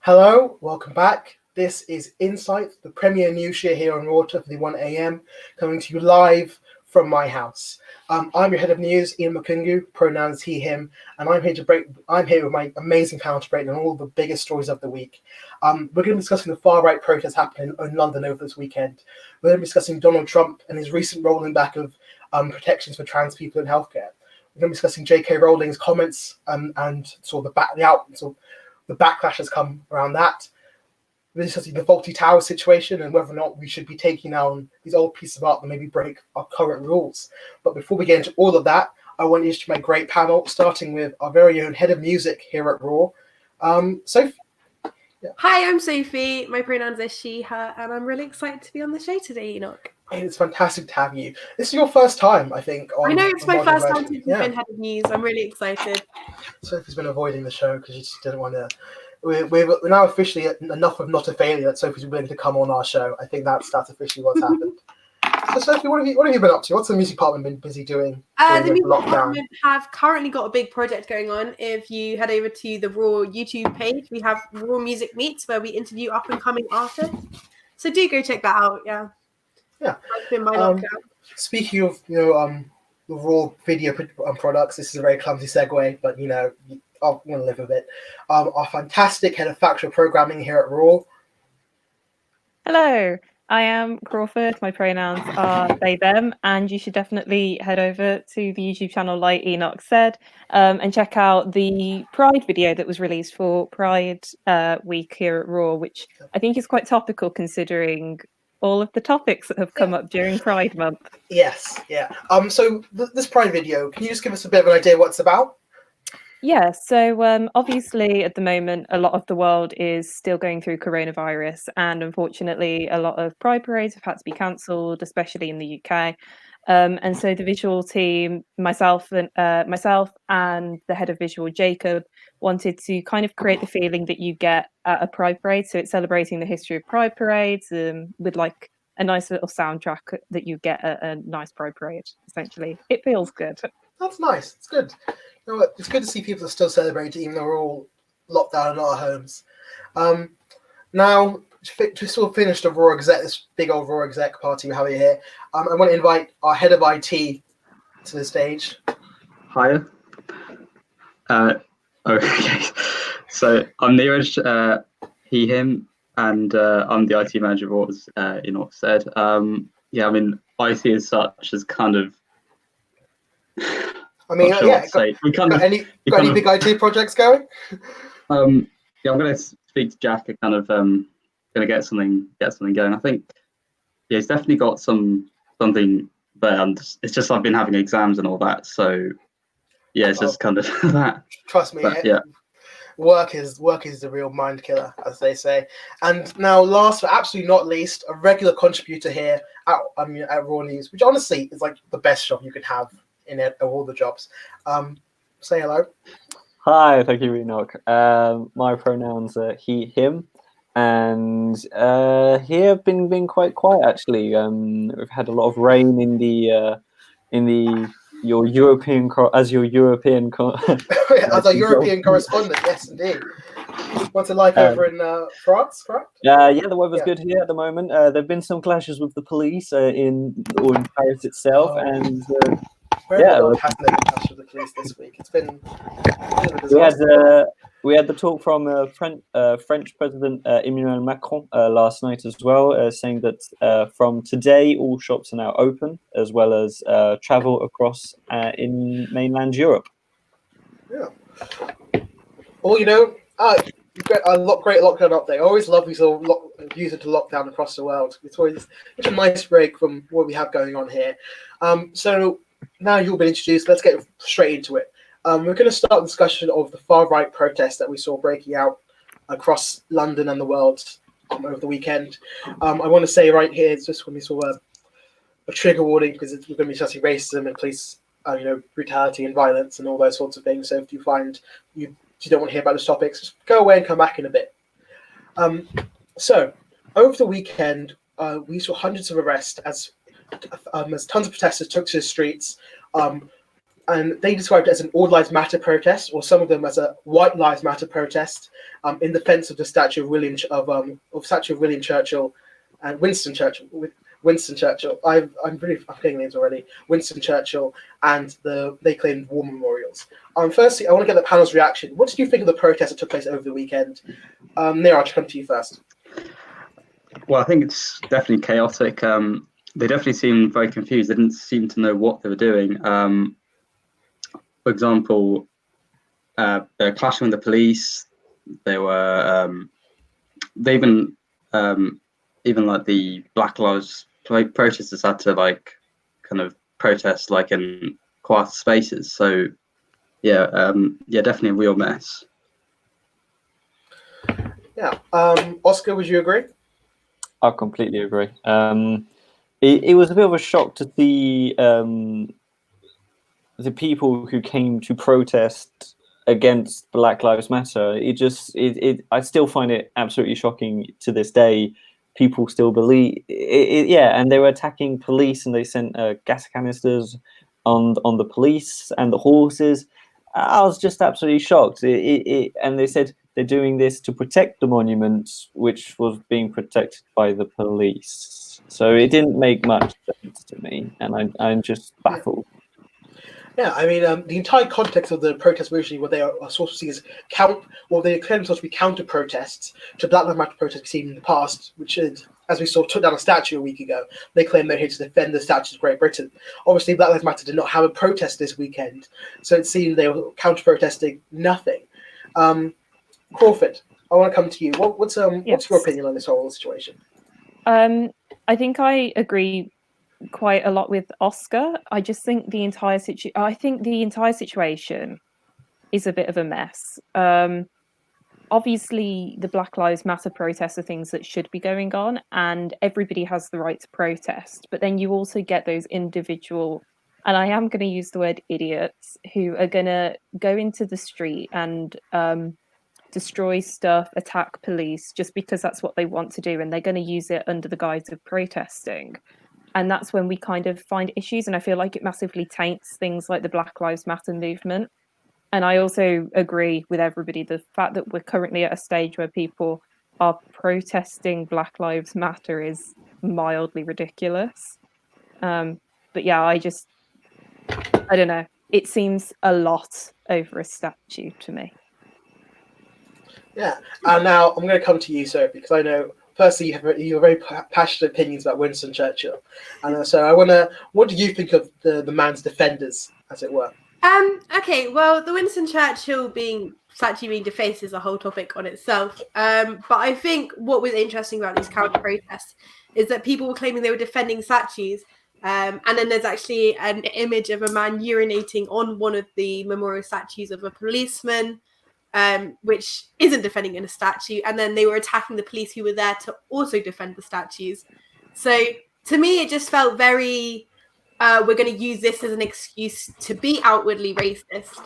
Hello, welcome back. This is Insight, the premier news show here on Water for the 1 a.m, coming to you live from my house. I'm your head of news, Enoch Mukungu, pronouns he, him, and I'm here with my amazing panel to break down all the biggest stories of the week. We're going to be discussing the far-right protests happening in London over this weekend. We're going to be discussing Donald Trump and his recent rolling back of protections for trans people in healthcare. We're going to be discussing J.K. Rowling's comments and sort of the backlash has come around that. We're discussing the Fawlty Tower situation and whether or not we should be taking down these old pieces of art that maybe break our current rules. But before we get into all of that, I want to introduce my great panel, starting with our very own head of music here at Raw, Sophie. Yeah. Hi, I'm Sophie. My pronouns are she, her, and I'm really excited to be on the show today, Enoch. It's fantastic to have you. This is your first time, I think. I know it's my first time since you've been head of news. I'm really excited. Sophie's been avoiding the show because she just didn't want to. We're now officially enough of not a failure that Sophie's willing to come on our show. I think that's officially what's happened. So Sophie, what have you been up to? What's the music department been busy doing? The music department have currently got a big project going on. If you head over to the Raw YouTube page, we have Raw Music Meets where we interview up and coming artists. So do go check that out. Yeah. Yeah. That's been my lockdown. Speaking of the Raw video products, this is a very clumsy segue, but I'm going to live with it. Our fantastic head of factual programming here at Raw. Hello, I am Crawford. My pronouns are they, them, and you should definitely head over to the YouTube channel, like Enoch said, and check out the Pride video that was released for Pride Week here at Raw, which I think is quite topical considering all of the topics that have come up during Pride Month. Yes, yeah. So this Pride video, can you just give us a bit of an idea what it's about? Yeah, so obviously at the moment, a lot of the world is still going through coronavirus, and unfortunately, a lot of Pride parades have had to be cancelled, especially in the UK. And so the visual team, myself and the head of visual, Jacob, wanted to kind of create the feeling that you get at a Pride parade. So it's celebrating the history of Pride parades with like a nice little soundtrack that you get at a nice Pride parade, essentially. It feels good. That's nice. It's good. You know what? It's good to see people are still celebrating, even though we're all locked down in our homes. Now, to sort of finish the Raw exec, this big old Raw exec party we have here, I want to invite our head of IT to the stage. Hiya. Okay. So I'm Neeraj, he, him, and I'm the IT manager of what was Enoch said. Yeah, I mean, IT as such is kind of. I mean, got any big IT projects going? Yeah, I'm going to speak to Jack. And kind of going to get something going. I think he's definitely got something there. And it's just I've been having exams and all that, so yeah, it's just kind of that. Trust me, but, yeah. Work is the real mind killer, as they say. And now, last but absolutely not least, a regular contributor here at Raw News, which honestly is like the best job you could have in all the jobs. Say hello. Hi, thank you, Enoch. My pronouns are he, him, and here been quite quiet actually. We've had a lot of rain in the your European as our European correspondent. Yes, indeed. What's it like over in France, correct? Yeah, the weather's good here at the moment. There've been some clashes with the police in Paris itself, and. Where the world has been clash with the police this week. It's been we had the talk from French President Emmanuel Macron last night as well, saying that from today all shops are now open, as well as travel across in mainland Europe. Yeah. Well, you've got a great lockdown update. I always love these little use it to lockdown across the world. It's always such a nice break from what we have going on here. So. Now you've been introduced, let's get straight into it. We're going to start the discussion of the far-right protests that we saw breaking out across London and the world over the weekend. I want to say right here, it's just when we saw a trigger warning because we're going to be discussing racism and police brutality and violence and all those sorts of things. So if you find you don't want to hear about those topics, just go away and come back in a bit. So over the weekend, we saw hundreds of arrests as tons of protesters took to the streets and they described it as an All Lives Matter protest, or some of them as a White Lives Matter protest, in defense of the statue of William Churchill and Winston Churchill. Winston Churchill. I'm forgetting names already. Winston Churchill, and they claimed war memorials. Firstly, I want to get the panel's reaction. What did you think of the protest that took place over the weekend? Neeraj, come to you first. Well, I think it's definitely chaotic. They definitely seemed very confused. They didn't seem to know what they were doing. For example, they were clashing with the police. They were even like the Black Lives protesters had to like kind of protest like in quiet spaces. So yeah, definitely a real mess. Yeah, Oscar, would you agree? I completely agree. It was a bit of a shock to see the people who came to protest against Black Lives Matter. I still find it absolutely shocking to this day. People still believe it, and they were attacking police, and they sent gas canisters on the police and the horses. I was just absolutely shocked. And they said they're doing this to protect the monument, which was being protected by the police. So it didn't make much sense to me, and I'm just baffled. Yeah, I mean, the entire context of the protest originally, what they are sort of seen as they claim themselves to be counter-protests to Black Lives Matter protests we've seen in the past, which is, as we saw, took down a statue a week ago. They claim they're here to defend the statues of Great Britain. Obviously, Black Lives Matter did not have a protest this weekend, so it seemed they were counter-protesting nothing. Crawford, I want to come to you. What's your opinion on this whole situation? I think I agree quite a lot with Oscar. I just think the entire situation is a bit of a mess. Obviously, the Black Lives Matter protests are things that should be going on, and everybody has the right to protest. But then you also get those individual, and I am going to use the word idiots, who are going to go into the street and destroy stuff, attack police, just because that's what they want to do, and they're going to use it under the guise of protesting. And that's when we kind of find issues, and I feel like it massively taints things like the Black Lives Matter movement. And I also agree with everybody, the fact that we're currently at a stage where people are protesting Black Lives Matter is mildly ridiculous. But yeah, I don't know. It seems a lot over a statue to me. Yeah, and now I'm going to come to you, Sophie, because I know, firstly, you have very passionate opinions about Winston Churchill. And so what do you think of the man's defenders, as it were? Okay, well, the Winston Churchill statue being defaced is a whole topic on itself. But I think what was interesting about these counter protests is that people were claiming they were defending statues. And then there's actually an image of a man urinating on one of the memorial statues of a policeman, which isn't defending a statue. And then they were attacking the police who were there to also defend the statues. So to me, it just felt very... we're going to use this as an excuse to be outwardly racist,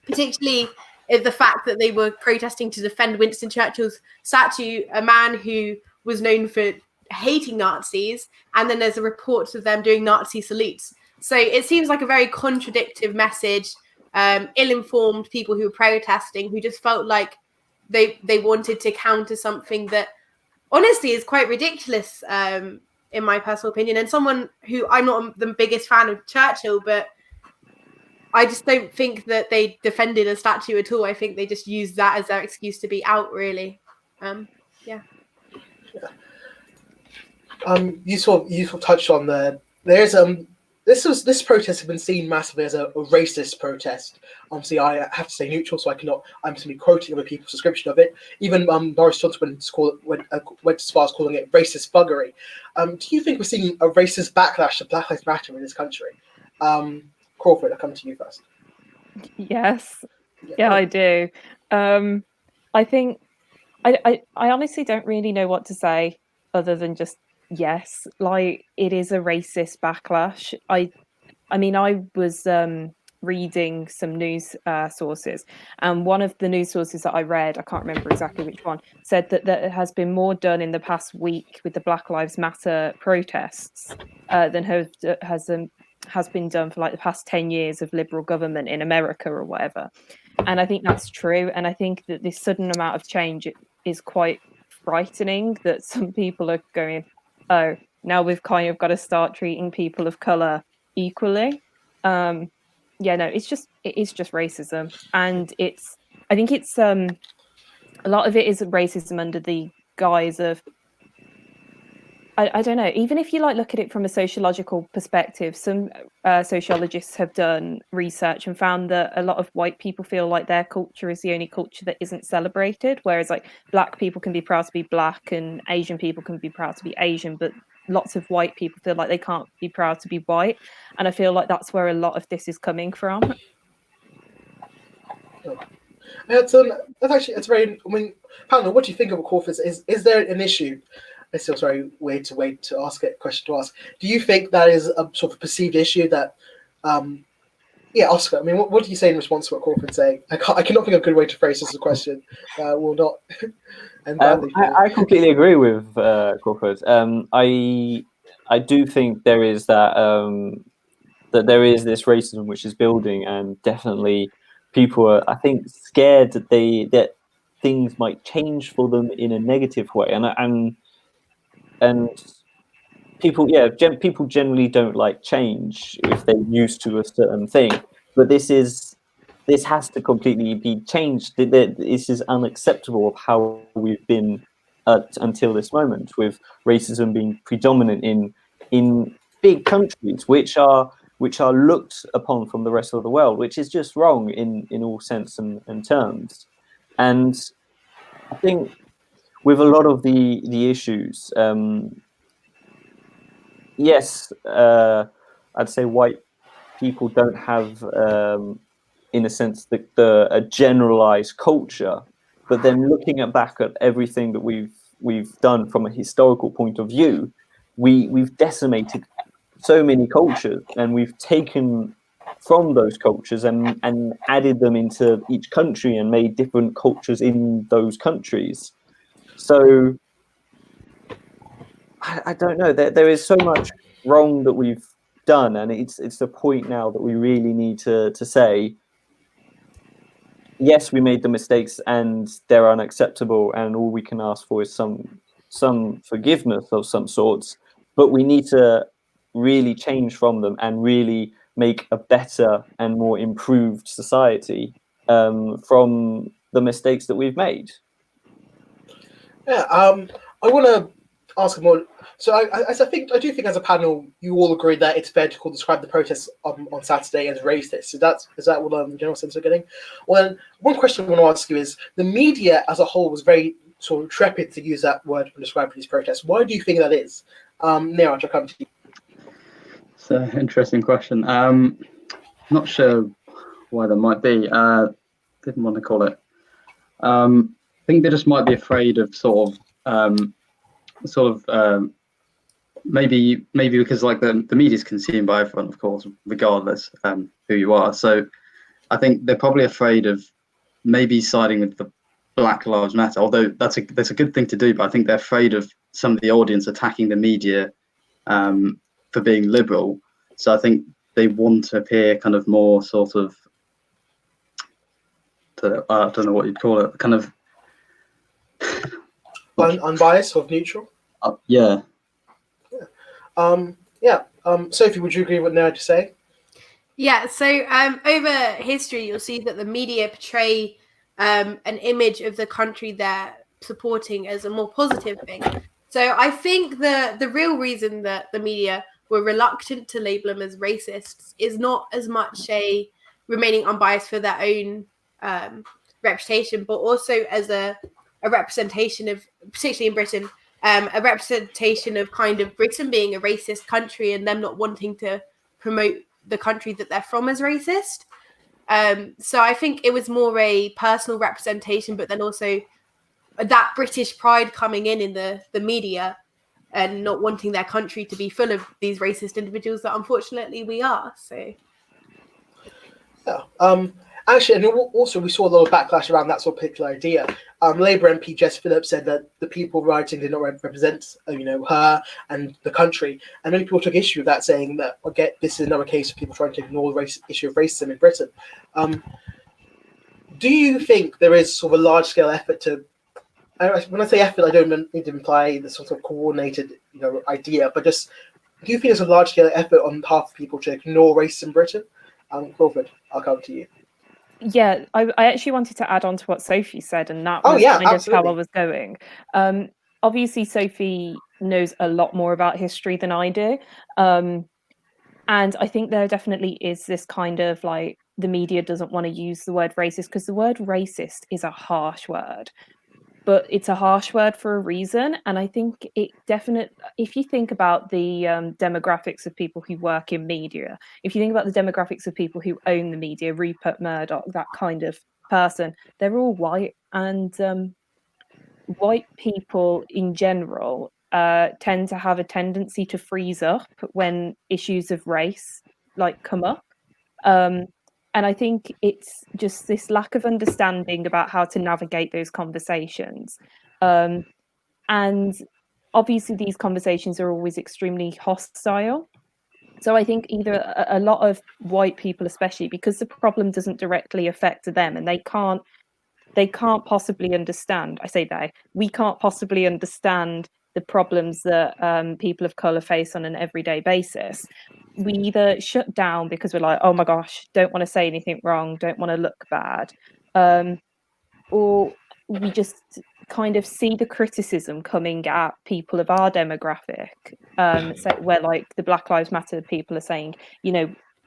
particularly if the fact that they were protesting to defend Winston Churchill's statue, a man who was known for hating Nazis, and then there's a report of them doing Nazi salutes. So it seems like a very contradictory message, ill-informed people who were protesting, who just felt like they wanted to counter something that honestly is quite ridiculous, in my personal opinion, and someone who I'm not the biggest fan of Churchill, but I just don't think that they defended a statue at all. I think they just used that as their excuse to be out, really. Yeah. You sort of touched on there's this protest has been seen massively as a racist protest. Obviously, I have to stay neutral, so I'm simply quoting other people's description of it. Even Boris Johnson went as far as calling it racist buggery. Do you think we're seeing a racist backlash to Black Lives Matter in this country? Crawford, I'll come to you first. Yes. Yeah, I do. I think I honestly don't really know what to say other than just yes. Like, it is a racist backlash. I mean, I was reading some news sources, and one of the news sources that I read, I can't remember exactly which one, said that there has been more done in the past week with the Black Lives Matter protests than has has been done for like the past 10 years of liberal government in America or whatever. And I think that's true. And I think that this sudden amount of change is quite frightening, that some people are going, oh, now we've kind of got to start treating people of color equally. Yeah, no, it is just racism. And I think it's a lot of it is racism under the guise of, I don't know, even if you like look at it from a sociological perspective, some sociologists have done research and found that a lot of white people feel like their culture is the only culture that isn't celebrated, whereas like black people can be proud to be black and Asian people can be proud to be Asian, but lots of white people feel like they can't be proud to be white. And I feel like that's where a lot of this is coming from. That's actually, it's very, I mean, Pamela, what do you think of Crawford? Is there an issue? It's still sorry, way to ask it, question to ask. Do you think that is a sort of perceived issue that, Oscar, I mean, what do you say in response to what Crawford's saying? I cannot think of a good way to phrase this as a question. Will not. I completely agree with Crawford. I do think there is that there is this racism which is building, and definitely people are, I think, scared that things might change for them in a negative way, and people, people generally don't like change if they're used to a certain thing. But this has to completely be changed. This is unacceptable of how we've been until this moment, with racism being predominant in big countries, which are looked upon from the rest of the world, which is just wrong in all sense and terms. And I think with a lot of the issues, yes, I'd say white people don't have, in a sense, a generalized culture. But then looking back at everything that we've done from a historical point of view, we've decimated so many cultures, and we've taken from those cultures and added them into each country and made different cultures in those countries. So I don't know. There is so much wrong that we've done, and it's the point now that we really need to say, yes, we made the mistakes and they're unacceptable, and all we can ask for is some forgiveness of some sorts. But we need to really change from them and really make a better and more improved society from the mistakes that we've made. Yeah, I want to ask more. So I do think as a panel, you all agree that it's fair to describe the protests on Saturday as racist. Is that what the general sense you're getting? Well, one question I want to ask you is, the media as a whole was very sort of trepid to use that word to describe these protests. Why do you think that is? Neeraj, I'll come to you. It's an interesting question. Not sure why there might be. Didn't want to call it. I think they just might be afraid of maybe because like the media is consumed by everyone, of course, regardless who you are. So I think they're probably afraid of maybe siding with the Black Lives Matter, although that's a good thing to do. But I think they're afraid of some of the audience attacking the media for being liberal. So I think they want to appear kind of more sort of, I don't know what you'd call it, kind of unbiased or neutral. Yeah. Sophie, would you agree with what Neeraj to say? Yeah. So over history, you'll see that the media portray an image of the country they're supporting as a more positive thing. So I think the real reason that the media were reluctant to label them as racists is not as much a remaining unbiased for their own reputation, but also as a representation of, particularly in Britain, a representation of kind of Britain being a racist country and them not wanting to promote the country that they're from as racist. So I think it was more a personal representation, but then also that British pride coming in the media and not wanting their country to be full of these racist individuals that unfortunately we are. So yeah. Actually, and also we saw a lot of backlash around that sort of particular idea. Labour MP Jess Phillips said that the people writing did not represent, her and the country, and many people took issue with that, saying that, again, this is another case of people trying to ignore the issue of racism in Britain. Do you think there is sort of a large-scale effort to? When I say effort, I don't need to imply the sort of coordinated, idea, but just, do you think there's a large-scale effort on behalf of people to ignore racism in Britain? Crawford, I'll come to you. Yeah, I actually wanted to add on to what Sophie said, and that was kind of how I was going. Obviously, Sophie knows a lot more about history than I do. And I think there definitely is this kind of like, the media doesn't want to use the word racist because the word racist is a harsh word. But it's a harsh word for a reason. And I think it definitely, if you think about the demographics of people who work in media, if you think about the demographics of people who own the media, Rupert Murdoch, that kind of person, they're all white. And white people in general tend to have a tendency to freeze up when issues of race come up. And I think it's just this lack of understanding about how to navigate those conversations. And obviously these conversations are always extremely hostile. So I think either a lot of white people, especially because the problem doesn't directly affect them and they can't possibly understand, we can't possibly understand the problems that people of colour face on an everyday basis. We either shut down because we're like, oh my gosh, don't want to say anything wrong, don't want to look bad, or we just kind of see the criticism coming at people of our demographic. So where the Black Lives Matter people are saying,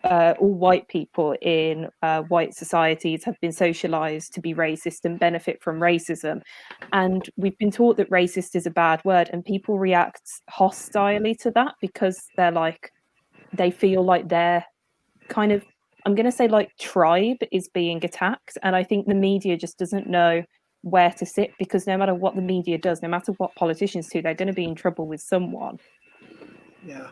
all white people in white societies have been socialized to be racist and benefit from racism. And we've been taught that racist is a bad word, and people react hostilely to that because they feel like their kind of, I'm going to say tribe is being attacked. And I think the media just doesn't know where to sit, because no matter what the media does, no matter what politicians do, they're going to be in trouble with someone. Yeah.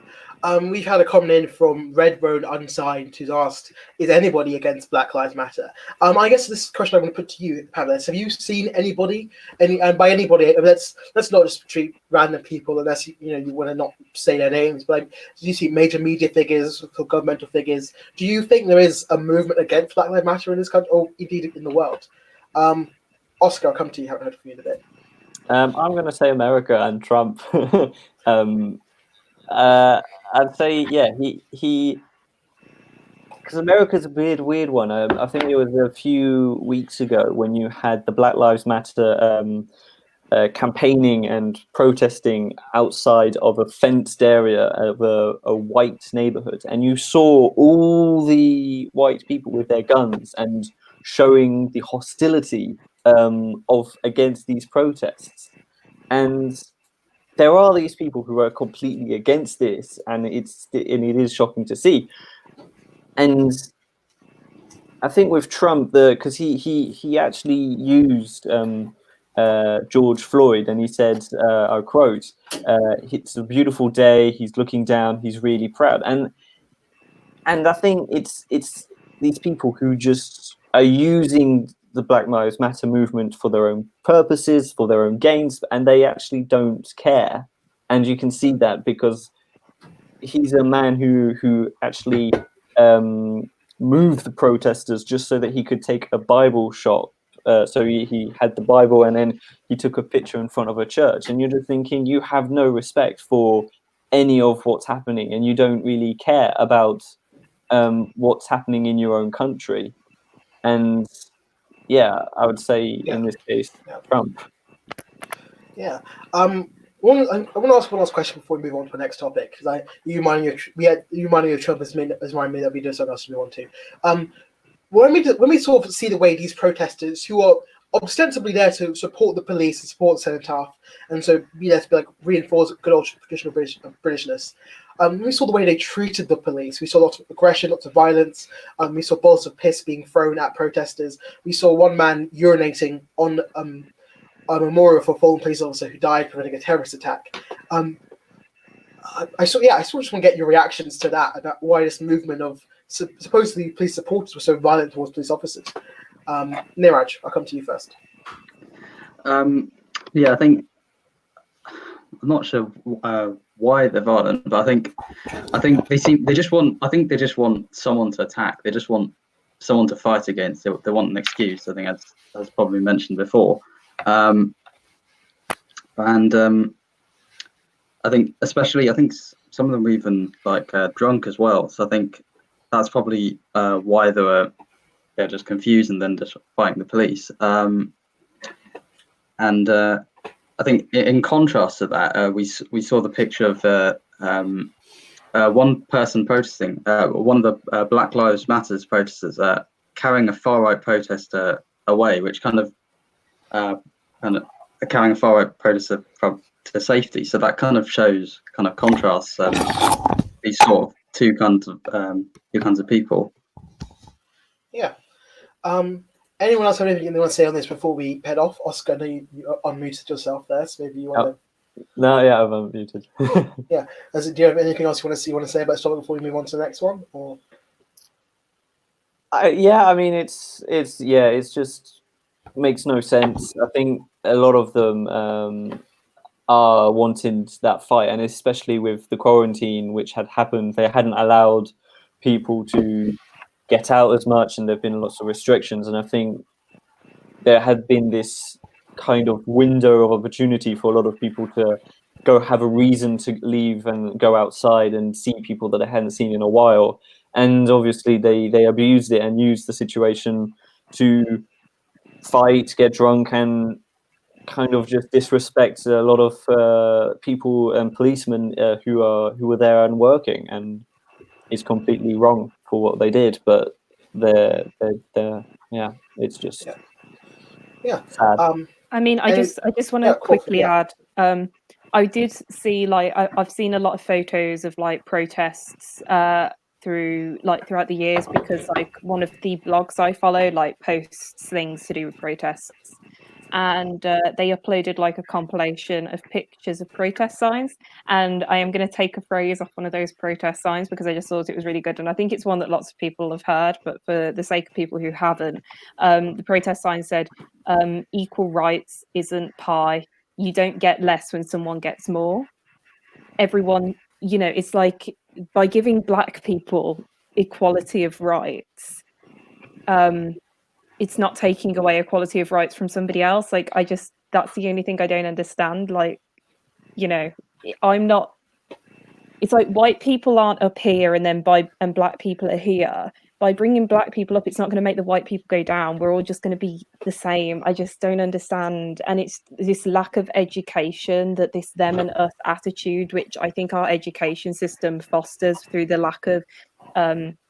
We've had a comment in from Red Road Unsigned who's asked, is anybody against Black Lives Matter? I guess this question I'm going to put to you, Pavlis. Have you seen anybody, and by anybody, let's not just treat random people unless you want to not say their names, but do you see major media figures or governmental figures? Do you think there is a movement against Black Lives Matter in this country, or indeed in the world? Oscar, I'll come to you. I haven't heard from you in a bit. I'm going to say America and Trump. I'd say, yeah, he because America's a weird one. I think it was a few weeks ago when you had the Black Lives Matter campaigning and protesting outside of a fenced area of a white neighborhood, and you saw all the white people with their guns and showing the hostility against these protests. And there are these people who are completely against this, and it is shocking to see. And I think with Trump, because he actually used George Floyd, and he said, I quote, "It's a beautiful day. He's looking down. He's really proud." And I think it's these people who just are using the Black Lives Matter movement for their own purposes, for their own gains, and they actually don't care. And you can see that because he's a man who actually moved the protesters just so that he could take a Bible shot. So he had the Bible, and then he took a picture in front of a church. And you're just thinking, you have no respect for any of what's happening, and you don't really care about what's happening in your own country. And yeah, I would say in this case, Trump. Yeah. I want to ask one last question before we move on to the next topic, because you reminding of Trump has reminded me that we do something else we want to. When we sort of see the way these protesters, who are ostensibly there to support the police and support Cenotaph, and so be there to reinforce good old traditional Britishness. We saw the way they treated the police. We saw lots of aggression, lots of violence. We saw bottles of piss being thrown at protesters. We saw one man urinating on a memorial for a fallen police officer who died preventing a terrorist attack. I just want to get your reactions to that, about why this movement of supposedly police supporters were so violent towards police officers. Neeraj, I'll come to you first. Yeah, I think I'm not sure why they're violent, but I think they just want someone to attack. They just want someone to fight against. They want an excuse. I think that's probably mentioned before. And I think some of them were even like drunk as well. So I think that's probably why they were just confused and then just fighting the police. And I think in contrast to that, we saw the picture of one person protesting, one of the Black Lives Matters protesters, carrying a far right protester away, which kind of carrying a far right protester to safety. So that kind of shows kind of contrasts these sort of two kinds of people. Yeah. Anyone else have anything they want to say on this before we head off? Oscar, I know you unmuted yourself there, so maybe you want to. No, yeah, I'm unmuted. Yeah. Do you have anything else you want to say about this topic before we move on to the next one? Or yeah, I mean, it's just makes no sense. I think a lot of them are wanting that fight, and especially with the quarantine which had happened, they hadn't allowed people to get out as much, and there've been lots of restrictions, and I think there had been this kind of window of opportunity for a lot of people to go have a reason to leave and go outside and see people that they hadn't seen in a while, and obviously they abused it and used the situation to fight, get drunk, and kind of just disrespect a lot of people and policemen who were there and working, and it's completely wrong for what they did, but they're it's just sad. I mean, I just want to quickly add. I did see I've seen a lot of photos of protests throughout the years, because one of the blogs I follow posts things to do with protests, and they uploaded a compilation of pictures of protest signs, and I am going to take a phrase off one of those protest signs because I just thought it was really good, and I think it's one that lots of people have heard, but for the sake of people who haven't, the protest sign said, equal rights isn't pie, you don't get less when someone gets more. Everyone, it's by giving Black people equality of rights, it's not taking away equality of rights from somebody else. That's the only thing I don't understand. I'm not. It's like white people aren't up here, and Black people are here. By bringing Black people up, it's not going to make the white people go down. We're all just going to be the same. I just don't understand. And it's this lack of education, that this them and us attitude, which I think our education system fosters through the lack of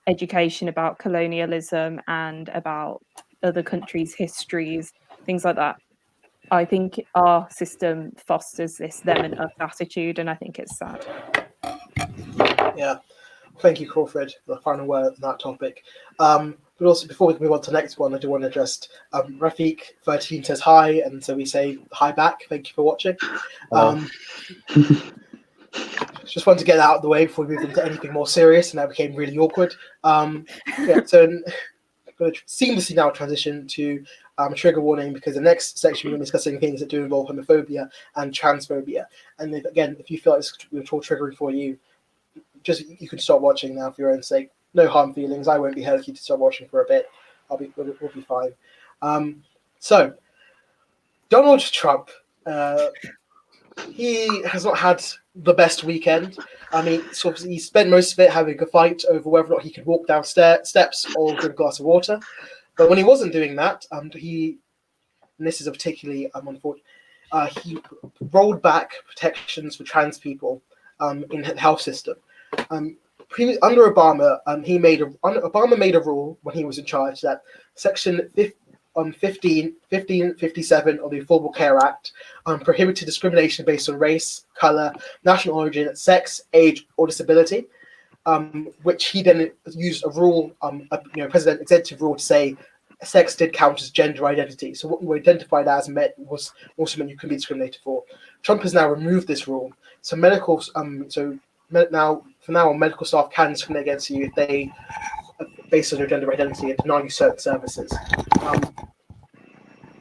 education about colonialism and about other countries' histories, things like that. I think our system fosters this them and us attitude, and I think it's sad. Yeah. Thank you, Crawford, for the final word on that topic. But also, before we move on to the next one, I do want to just Rafiq13 says hi, and so we say hi back. Thank you for watching. Just wanted to get that out of the way before we move into anything more serious, and that became really awkward. So I'm going to seamlessly now transition to trigger warning, because the next section we're discussing things that do involve homophobia and transphobia. And if you feel like it's at all triggering for you, you can stop watching now for your own sake. No harm feelings. I won't be held if you to stop watching for a bit. We'll be fine. So Donald Trump, he has not had the best weekend. I mean, he spent most of it having a fight over whether or not he could walk down steps or drink a glass of water. But when he wasn't doing that, and this is a particularly unfortunate, he rolled back protections for trans people in the health system. Under Obama, Obama made a rule when he was in charge that Section 1557 of the Affordable Care Act prohibited discrimination based on race, color, national origin, sex, age, or disability, which he then used a rule, president executive rule, to say sex did count as gender identity. So what you were identified as was also meant you could be discriminated for. Trump has now removed this rule. So medical staff can discriminate against you if they based on your gender identity and denying you certain services.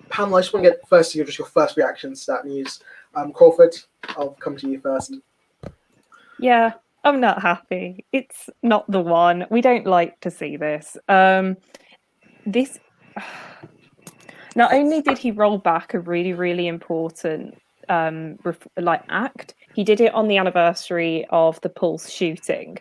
Pamela, I just want to get first your first reactions to that news. Crawford, I'll come to you first. Yeah, I'm not happy. It's not the one. We don't like to see this. This. Not only did he roll back a really, really important act, he did it on the anniversary of the Pulse shooting,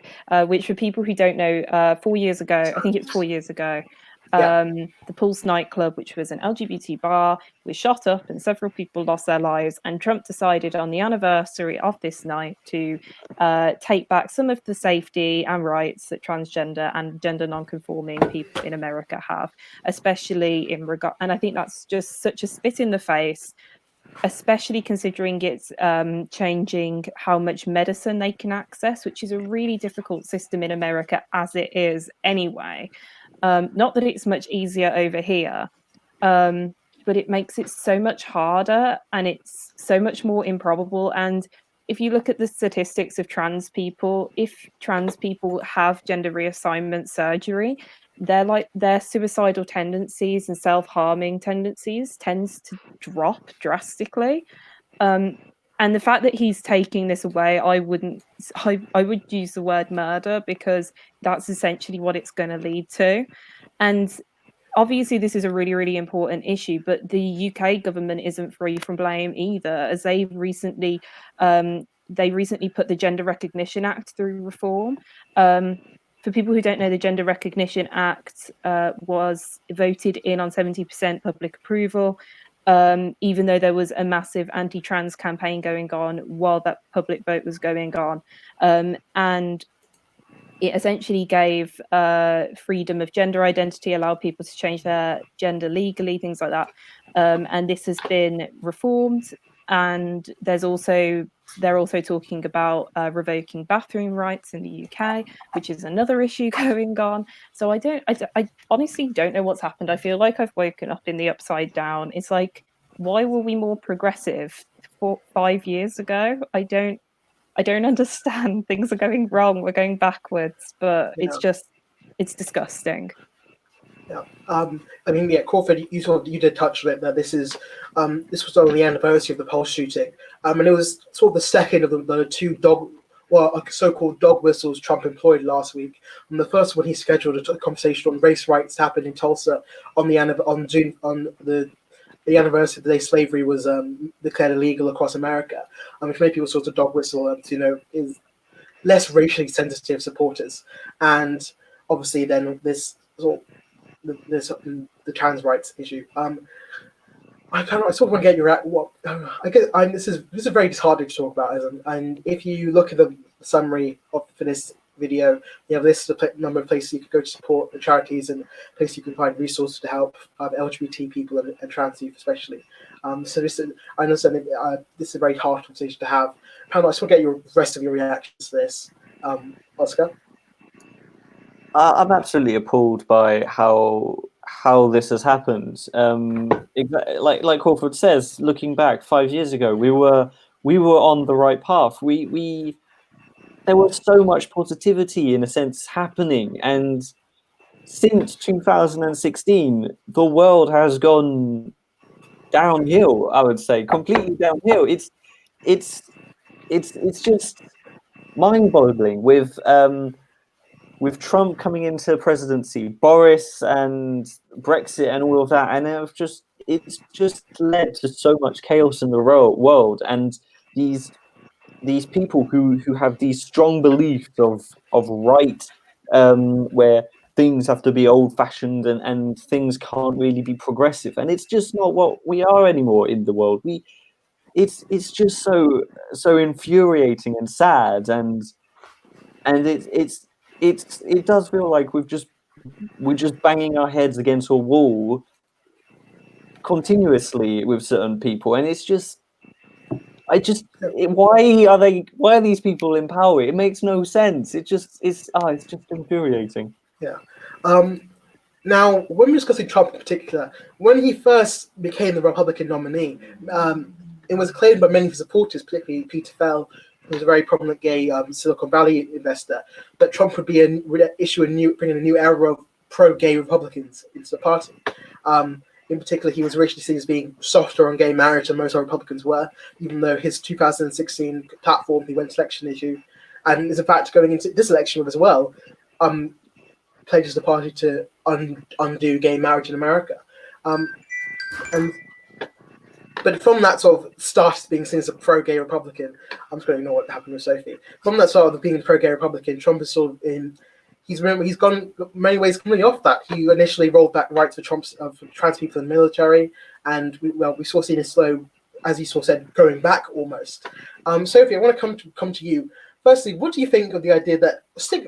which, for people who don't know, 4 years ago, I think it's 4 years ago, the Pulse nightclub, which was an LGBT bar, was shot up and several people lost their lives. And Trump decided on the anniversary of this night to take back some of the safety and rights that transgender and gender non-conforming people in America have, especially in regard. And I think that's just such a spit in the face, especially considering it's changing how much medicine they can access, which is a really difficult system in America as it is anyway. Not that it's much easier over here, but it makes it so much harder and it's so much more improbable. And if you look at the statistics of trans people, if trans people have gender reassignment surgery, their suicidal tendencies and self-harming tendencies tends to drop drastically. And the fact that he's taking this away, I would use the word murder, because that's essentially what it's going to lead to. And obviously this is a really, really important issue, but the UK government isn't free from blame either, as they recently put the Gender Recognition Act through reform. For people who don't know, the Gender Recognition Act was voted in on 70% public approval, even though there was a massive anti-trans campaign going on while that public vote was going on. And it essentially gave freedom of gender identity, allowed people to change their gender legally, things like that. And this has been reformed. And they're also talking about revoking bathroom rights in the UK, which is another issue going on. So I honestly don't know what's happened. I feel like I've woken up in the upside down. It's like, why were we more progressive 5 years ago? I don't understand. Things are going wrong. We're going backwards, but it's disgusting. Yeah. I mean, yeah, Crawford, you did touch on it, that this was on the anniversary of the Pulse shooting, and it was sort of the second of the two so-called dog whistles Trump employed last week. And the first one, he scheduled a conversation on race rights to happen in Tulsa on the anniversary of the day slavery was declared illegal across America, which made people sort of dog whistle, is less racially sensitive supporters. And obviously then this sort of the trans rights issue. I sort of want to get your this is very disheartening to talk about, and if you look at the summary for this video, you have this number of places you could go to support the charities and places you can find resources to help LGBT people and trans youth especially. So I understand this is a very hard conversation to have. Pamela, I just want to get the rest of your reactions to this. Oscar? I'm absolutely appalled by how this has happened. Like Crawford says, looking back 5 years ago, we were on the right path. There was so much positivity, in a sense, happening, and since 2016, the world has gone downhill. I would say completely downhill. It's just mind-boggling with Trump coming into presidency, Boris and Brexit and all of that, and it's just led to so much chaos in the world. And these people who have these strong beliefs of right, where things have to be old-fashioned and things can't really be progressive, and it's just not what we are anymore in the world. It's just so infuriating and sad, and it does feel like we're just banging our heads against a wall continuously with certain people, and why are these people in power? It makes no sense. It's just infuriating. Yeah. Now, when we're discussing Trump in particular, when he first became the Republican nominee, it was claimed by many of his supporters, particularly Peter Fell, who's a very prominent gay Silicon Valley investor, that Trump would bring a new era of pro-gay Republicans into the party. In particular, he was originally seen as being softer on gay marriage than most Republicans were, even though his 2016 platform, he went election issue, and is in fact going into this election with as well, pledges the party to undo gay marriage in America. But from that sort of started being seen as a pro-gay Republican, I'm just going to ignore what happened with Sophie. From that start of being a pro-gay Republican, Trump is sort of he's gone in many ways completely off that. He initially rolled back rights for trans people in the military, and we saw seen his slow, as he sort of said, going back almost. Sophie, I want to come to you. Firstly, what do you think of the idea that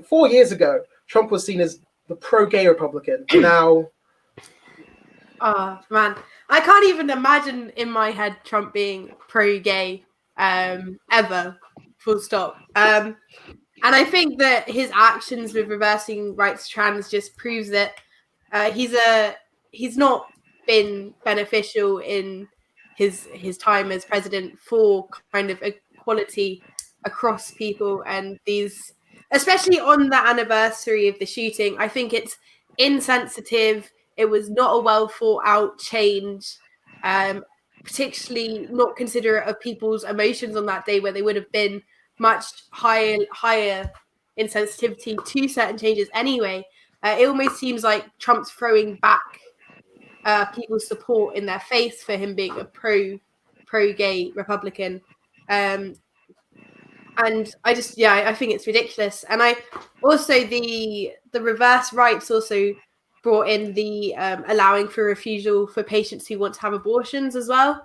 4 years ago Trump was seen as the pro-gay Republican? Now, oh man, I can't even imagine in my head Trump being pro-gay ever, full stop. And I think that his actions with reversing rights to trans just proves that he's not been beneficial in his time as president for kind of equality across people, and these, especially on the anniversary of the shooting, I think it's insensitive. It was not a well thought out change, particularly not considerate of people's emotions on that day, where they would have been much higher in sensitivity to certain changes anyway. It almost seems like Trump's throwing back people's support in their face for him being a pro-gay Republican. And I think it's ridiculous. And I also the reverse rights also brought in the allowing for refusal for patients who want to have abortions as well.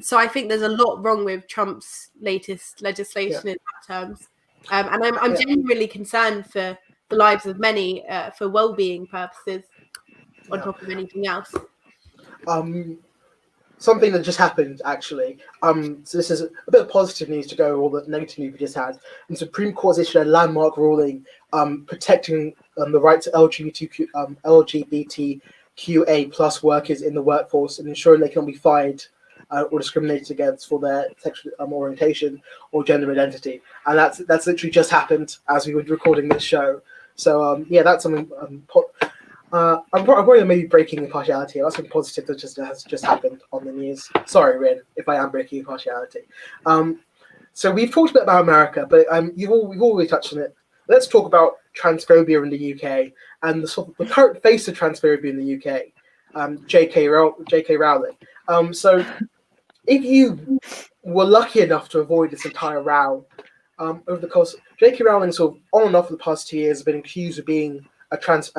So I think there's a lot wrong with Trump's latest legislation in that terms. And I'm genuinely concerned for the lives of many for well-being purposes on top of anything else. Something that just happened, actually. So this is a bit of positive news to go with all the negative news we just had. The Supreme Court issued a landmark ruling protecting the rights of LGBTQA plus workers in the workforce and ensuring they cannot be fired or discriminated against for their sexual orientation or gender identity. And that's literally just happened as we were recording this show. So that's something. I'm probably maybe breaking impartiality. That's something positive that has just happened on the news. Sorry, Rin, if I am breaking impartiality. So we've talked a bit about America, but we've already touched on it. Let's talk about transphobia in the UK and the current face of transphobia in the UK, J.K. Rowling. So if you were lucky enough to avoid this entire row, over the course, J.K. Rowling sort of on and off for the past 2 years has been accused of being a trans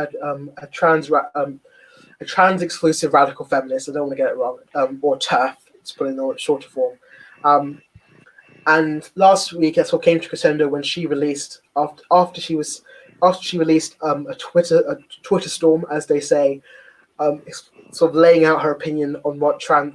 exclusive radical feminist. I don't want to get it wrong, or TERF, to put it in a shorter form. And last week, that's what came to crescendo when she released after she released a Twitter storm, as they say, sort of laying out her opinion on trans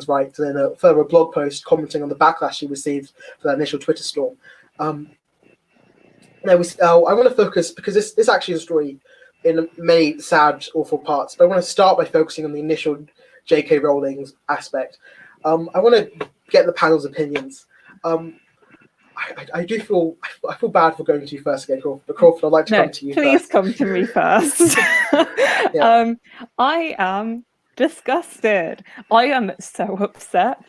rights, and then a further blog post commenting on the backlash she received for that initial Twitter storm. I want to focus, because this actually is a story in many sad, awful parts, but I want to start by focusing on the initial J.K. Rowling's aspect. I want to get the panel's opinions. I feel bad for going to you first again, Crawford. But Crawford, I'd like to come to you please first. come to me first. I am disgusted. I am so upset.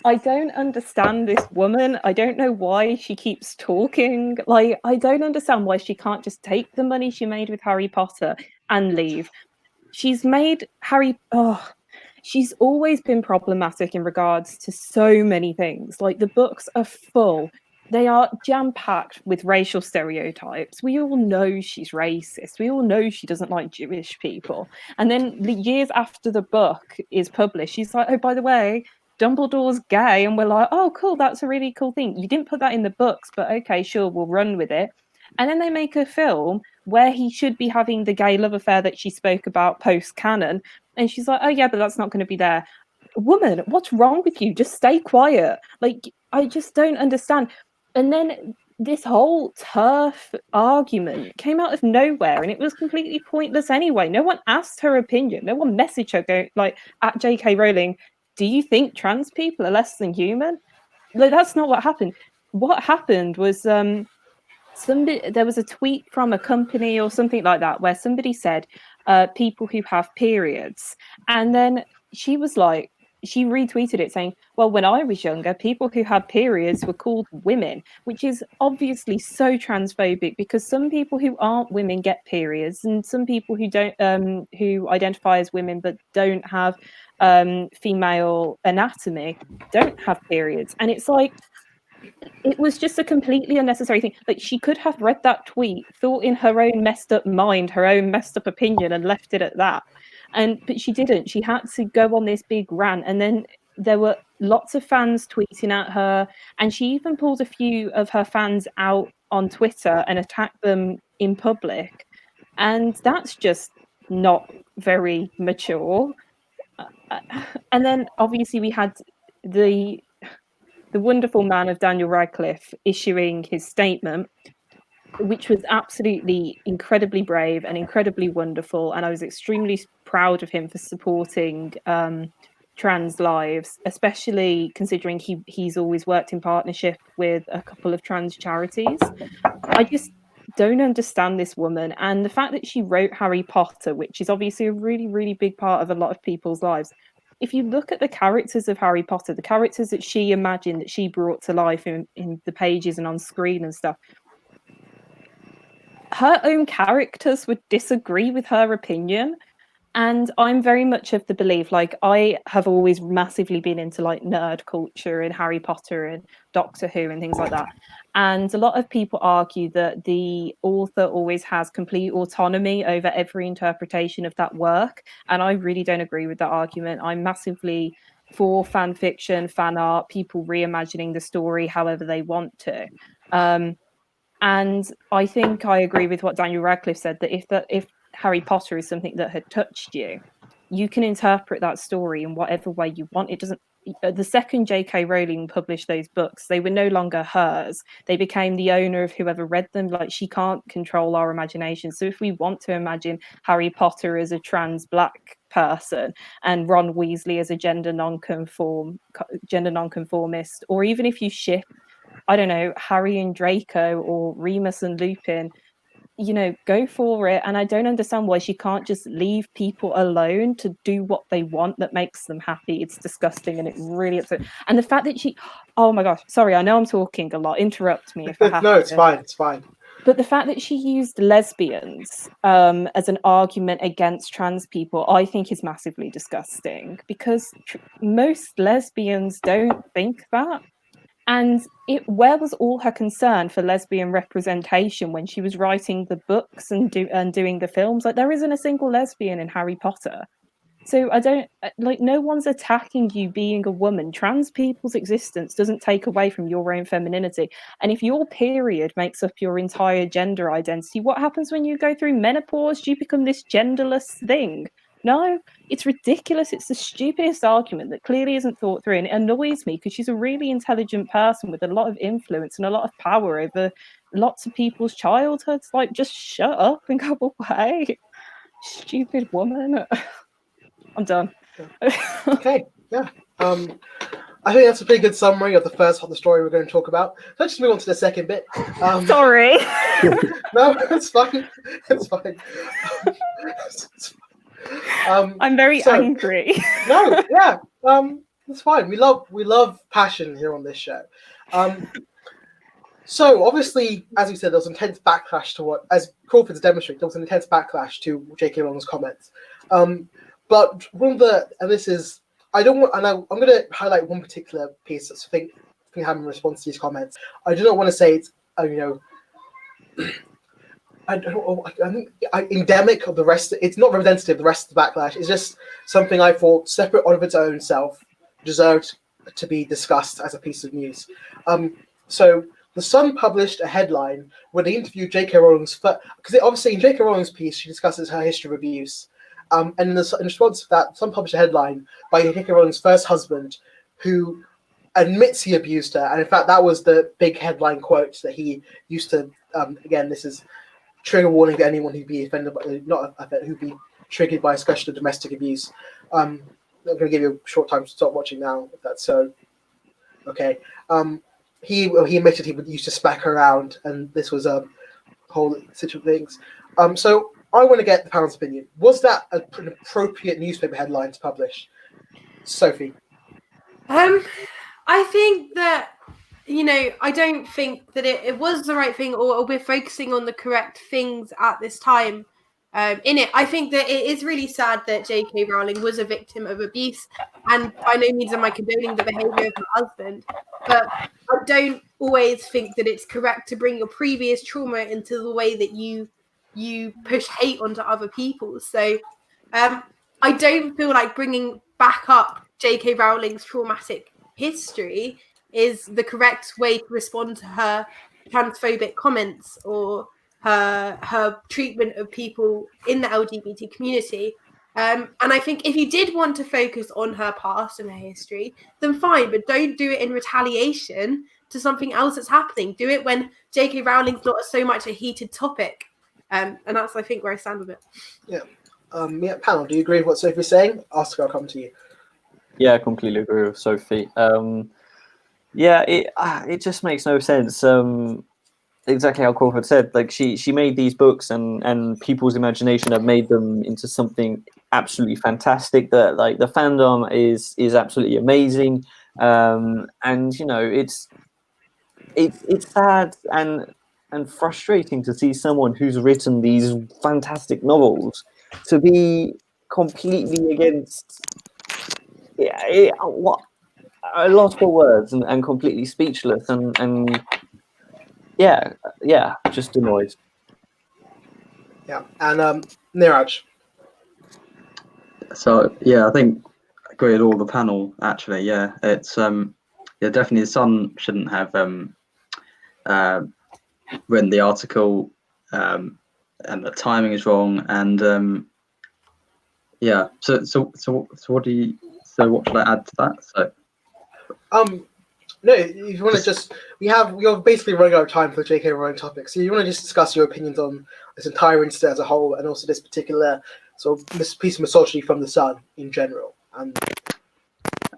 I don't understand this woman. I don't know why she keeps talking. Like, I don't understand why she can't just take the money she made with Harry Potter and leave. She's made she's always been problematic in regards to so many things. Like, the books are full. They are jam-packed with racial stereotypes. We all know she's racist. We all know she doesn't like Jewish people. And then the years after the book is published, she's like, oh, by the way, Dumbledore's gay. And we're like, oh, cool, that's a really cool thing. You didn't put that in the books, but okay, sure, we'll run with it. And then they make a film where he should be having the gay love affair that she spoke about post-canon. And she's like, oh, yeah, but that's not going to be there. Woman, what's wrong with you? Just stay quiet. Like, I just don't understand. And then this whole TERF argument came out of nowhere, and it was completely pointless anyway. No one asked her opinion. No one messaged her at J.K. Rowling, do you think trans people are less than human? like, that's not what happened. What happened was there was a tweet from a company or something like that where somebody said people who have periods, and then she was like, she retweeted it saying, well, when I was younger, people who had periods were called women, which is obviously so transphobic, because some people who aren't women get periods, and some people who don't who identify as women but don't have female anatomy don't have periods. And it's like, it was just a completely unnecessary thing. Like, she could have read that tweet, thought in her own messed up mind, her own messed up opinion, and left it at that. But she didn't. She had to go on this big rant, and then there were lots of fans tweeting at her, and she even pulled a few of her fans out on Twitter and attacked them in public. And that's just not very mature. And then obviously we had the wonderful man of Daniel Radcliffe issuing his statement, which was absolutely incredibly brave and incredibly wonderful. And I was extremely proud of him for supporting trans lives, especially considering he's always worked in partnership with a couple of trans charities. I just don't understand this woman, and the fact that she wrote Harry Potter, which is obviously a really, really big part of a lot of people's lives. If you look at the characters of Harry Potter, the characters that she imagined, that she brought to life in the pages and on screen and stuff, her own characters would disagree with her opinion. And I'm very much of the belief, like, I have always massively been into like nerd culture and Harry Potter and Doctor Who and things like that. And a lot of people argue that the author always has complete autonomy over every interpretation of that work. And I really don't agree with that argument. I'm massively for fan fiction, fan art, people reimagining the story however they want to. And I think I agree with what Daniel Radcliffe said, that if Harry Potter is something that had touched you, you can interpret that story in whatever way you want. It doesn't. The second J.K. Rowling published those books, they were no longer hers. They became the owner of whoever read them. Like, she can't control our imagination. So if we want to imagine Harry Potter as a trans black person and Ron Weasley as a gender nonconformist, or even if you ship, I don't know, Harry and Draco or Remus and Lupin, you know, go for it. And I don't understand why she can't just leave people alone to do what they want that makes them happy. It's disgusting, and it really upsets. And the fact that oh my gosh, sorry, I know I'm talking a lot. Interrupt me if I have No, to. it's fine. It's fine. But the fact that she used lesbians as an argument against trans people, I think is massively disgusting, because most lesbians don't think that. And where was all her concern for lesbian representation when she was writing the books and doing the films? Like, there isn't a single lesbian in Harry Potter. So I don't, like, no one's attacking you being a woman. Trans people's existence doesn't take away from your own femininity. And if your period makes up your entire gender identity, what happens when you go through menopause? Do you become this genderless thing? No, it's ridiculous. It's the stupidest argument that clearly isn't thought through. And it annoys me, because she's a really intelligent person with a lot of influence and a lot of power over lots of people's childhoods. Like, just shut up and go away. Stupid woman. I'm done. Okay, yeah. I think that's a pretty good summary of the first half of the story we're going to talk about. So let's just move on to the second bit. Sorry. No, it's fine. It's fine. I'm very angry. No, yeah, it's fine. We love passion here on this show. So obviously, as we said, there was intense backlash to as Crawford's demonstrated, there was an intense backlash to J.K. Rowling's comments. But one of the, and this is, I'm going to highlight one particular piece that's I think having in response to these comments. I do not want to say it's, I think endemic of the rest. It's not representative of the rest of the backlash. It's just something I thought, separate of its own self, deserved to be discussed as a piece of news. So The Sun published a headline where they interviewed J.K. Rowling's, because obviously in J.K. Rowling's piece she discusses her history of abuse. And in response to that, Sun published a headline by J.K. Rowling's first husband, who admits he abused her, and in fact that was the big headline quote that he used to. Again, this is trigger warning to anyone who'd be offended, who'd be triggered by a discussion of domestic abuse. I'm going to give you a short time to stop watching now, if that's so. Okay. He admitted he used to smack around, and this was a whole situation of things. So I want to get the panel's opinion. Was that an appropriate newspaper headline to publish? Sophie? I think that, I don't think that it was the right thing, or we're focusing on the correct things at this time in it. I think that it is really sad that J.K. Rowling was a victim of abuse, and by no means am I condoning the behaviour of her husband, but I don't always think that it's correct to bring your previous trauma into the way that you push hate onto other people. So I don't feel like bringing back up J.K. Rowling's traumatic history is the correct way to respond to her transphobic comments or her treatment of people in the LGBT community. And I think if you did want to focus on her past and her history, then fine, but don't do it in retaliation to something else that's happening. Do it when J.K. Rowling's not so much a heated topic. And that's, I think, where I stand with it. Yeah. Panel, do you agree with what Sophie's saying? Oscar, I'll come to you. Yeah, I completely agree with Sophie. It just makes no sense. Exactly how Crawford said, like she made these books and people's imagination have made them into something absolutely fantastic. That like the fandom is absolutely amazing. And it's sad and frustrating to see someone who's written these fantastic novels to be completely against. What I lost for words and completely speechless and just annoyed. Yeah, and Neeraj. So I think I agree with all the panel. Actually, yeah, it's definitely the Sun shouldn't have written the article, and the timing is wrong. And so what should I add to that? So No, if you want to just we're basically running out of time for the J.K. Rowling topic. So you want to just discuss your opinions on this entire incident as a whole, and also this particular sort of piece of misogyny from the Sun in general.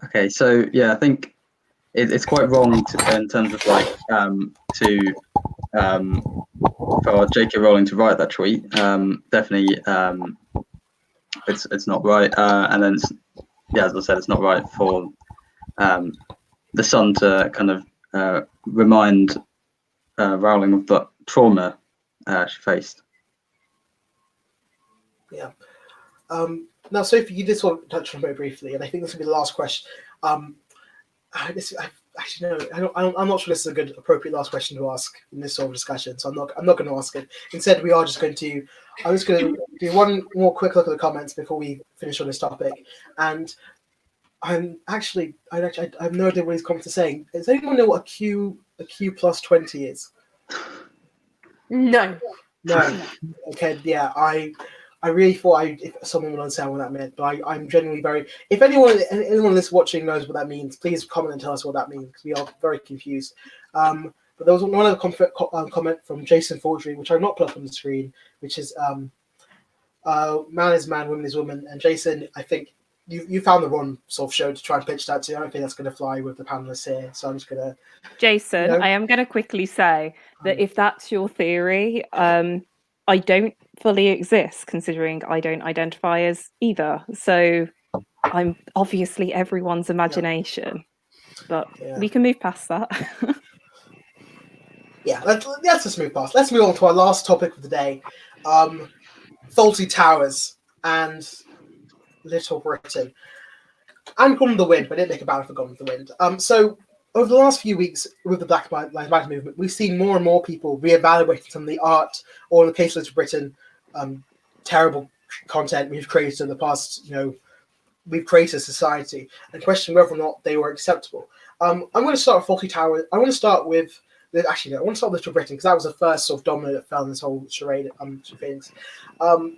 Okay, so I think it's quite wrong in terms of like for J.K. Rowling to write that tweet. Definitely, it's not right. And then as I said, it's not right for the Sun to kind of remind Rowling of the trauma she faced. Yeah. Now, Sophie, you did sort of touch on it very briefly, and I think this will be the last question. I'm not sure this is a good, appropriate last question to ask in this sort of discussion, so I'm not going to ask it. Instead, I'm just going to do one more quick look at the comments before we finish on this topic. And I have no idea what these comments are saying. Does anyone know what a Q plus 20 is? No. Okay, yeah, I really thought if someone would understand what that meant, but I'm genuinely very. If anyone that's watching knows what that means, please comment and tell us what that means, because we are very confused. But there was one other comment from Jason Fawlty, which I've not put up on the screen, which is man is man, woman is woman. And Jason, I think you found the wrong sort of show to try and pitch that to. I don't think that's going to fly with the panelists here, so I'm just going to. Jason, I am going to quickly say that if that's your theory, I don't fully exist, considering I don't identify as either. So I'm obviously everyone's imagination, but we can move past that. Let's just move past. Let's move on to our last topic of the day: Fawlty Towers and Little Britain, and Gone with the Wind. But I didn't make a banner for Gone with the Wind. So over the last few weeks with the Black Lives Matter movement, we've seen more and more people reevaluating some of the art, or in the case of Little Britain, terrible content we've created in the past. We've created a society, and question whether or not they were acceptable. I'm going to start with Fawlty Towers. I want to start with Little Britain, because that was the first sort of domino that fell in this whole charade things.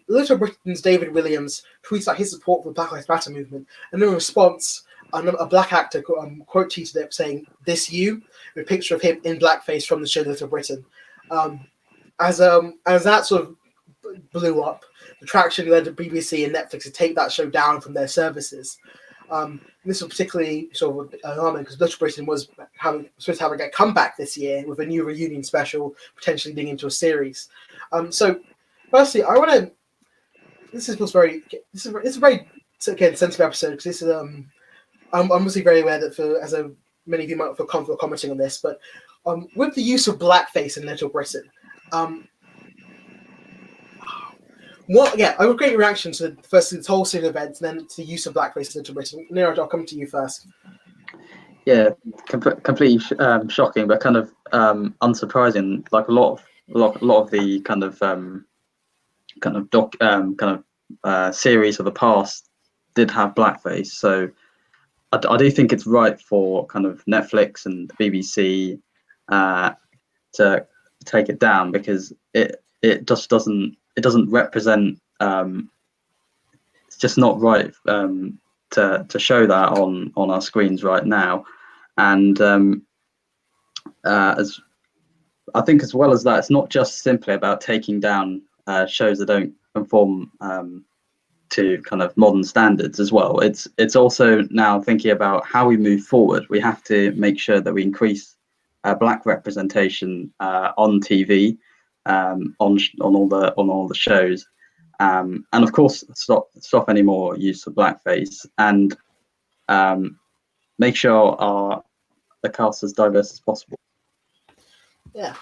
Little Britain's David Williams tweets out his support for the Black Lives Matter movement, and in response, a black actor quote tweeted it saying, "This you," with a picture of him in blackface from the show Little Britain. As that sort of blew up, the traction led to BBC and Netflix to take that show down from their services. This was particularly sort of alarming because Little Britain was supposed to have a comeback this year with a new reunion special, potentially leading into a series. So, firstly, I want to. This is a very again sensitive episode because this is I'm obviously very aware that many of you might feel comfortable commenting on this, but with the use of blackface in Little Britain, I have a great reaction to firstly this whole series of events, and then to the use of blackface in Little Britain. Neeraj, I'll come to you first. Yeah, completely shocking, but kind of unsurprising. Like a lot of the series of the past did have blackface. So I do think it's right for kind of Netflix and the BBC to take it down, because it just doesn't represent. It's just not right to show that on our screens right now. And as I think, as well as that, it's not just simply about taking down shows that don't conform to kind of modern standards as well. It's also now thinking about how we move forward. We have to make sure that we increase black representation on TV, on all the shows, and of course stop any more use of blackface, and make sure the cast as diverse as possible. Yeah.